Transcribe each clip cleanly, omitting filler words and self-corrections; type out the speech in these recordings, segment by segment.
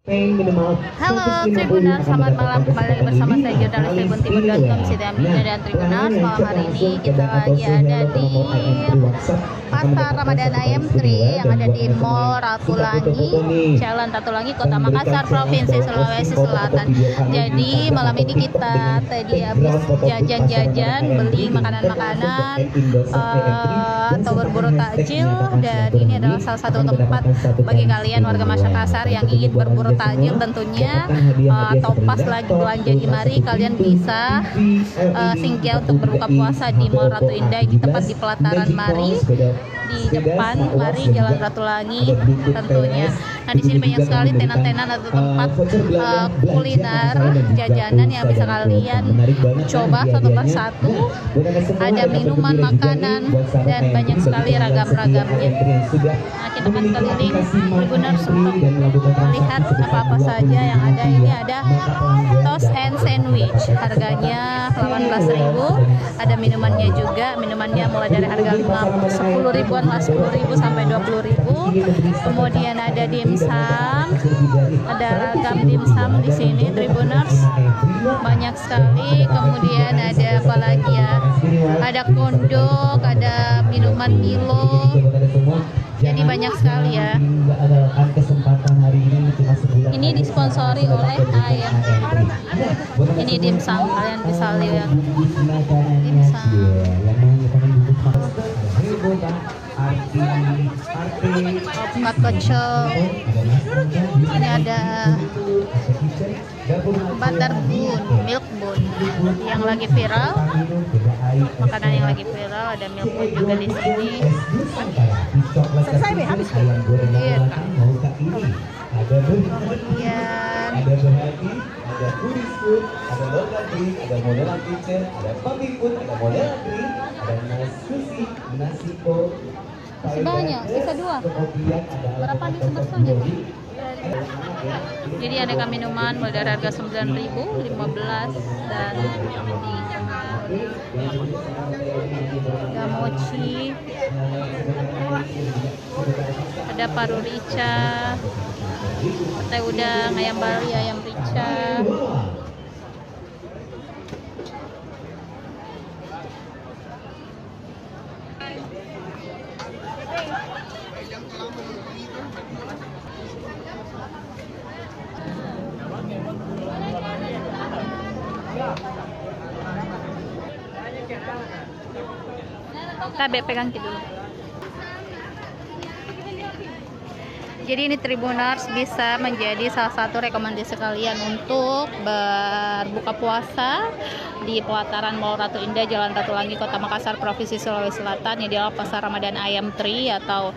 Halo Tribuners, selamat malam, kembali lagi bersama saya jurnalis tribuntimur.com Siti Aminah. Dan Tribuners, malam hari ini kita lagi ada di Pasar Ramadan Ayam Tri yang ada di Mall Ratulangi, Jalan Ratulangi, Kota Makassar, Provinsi Sulawesi Selatan. Jadi malam ini kita tadi habis jajan-jajan, beli makanan-makanan atau berburu takjil, dan ini adalah salah satu tempat bagi kalian warga Makassar yang ingin berburu takjil tentunya, atau pas lagi belanja di Mari, kalian bisa singgah untuk berbuka puasa di Mall Ratu Indah, di tempat di pelataran Mari, di depan Mari Jalan Ratulangi tentunya. Nah, di sini banyak sekali tenan-tenan atau tempat kuliner jajanan yang bisa kalian coba satu persatu. Ada minuman, makanan, dan banyak sekali ragam-ragamnya. Nah, kita akan keliling Tribuners untuk melihat apa-apa saja yang ada. Ini ada toast and sandwich, harganya 18.000. Ada minumannya juga, minumannya mulai dari harga 10 ribuan lah, 10.000 sampai 20.000. Kemudian ada dimsum, ada ragam dimsum di sini Tribuners, banyak sekali. Kemudian ada apa lagi ya? Ada kondok, ada minuman Milo. Jadi banyak sekali ya. Ini disponsori oleh ayam. Ini dimsum, kalian bisa lihat dimsum. Kocok. Ini ada butter bun, milk bun yang lagi viral. Makanan yang lagi viral, ada milk bun juga di sini. Selesai deh, habis. Iya, Kak. Kemudian ada Buddhist food, ada local drink, ada modelan kitchen, ada public food, ada modelan drink, ada nasi, nasi kok. masih banyak, sisa 2. Berapa nih semesternya? Jadi aneka minuman mulai dari harga 9.000, 15, dan ada mochi, ada paru rica, teh udang, ayam Bali, ayam rica. Tabe pegang gitu dulu. Jadi ini Tribuners bisa menjadi salah satu rekomendasi kalian untuk berbuka puasa di pelataran Mall Ratu Indah, Jalan Ratulangi, Kota Makassar, Provinsi Sulawesi Selatan. Ini adalah Pasar Ramadan Ayam Tri atau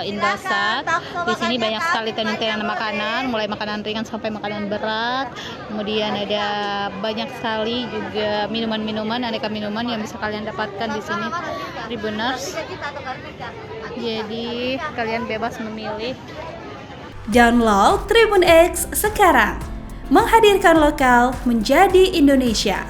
Indosat. Di sini banyak sekali tenan-tenan makanan, mulai makanan ringan sampai makanan berat. Kemudian ada banyak sekali juga minuman-minuman, aneka minuman yang bisa kalian dapatkan di sini Tribuners. Jadi kalian bebas memilih. Download Tribun X sekarang, menghadirkan lokal menjadi Indonesia.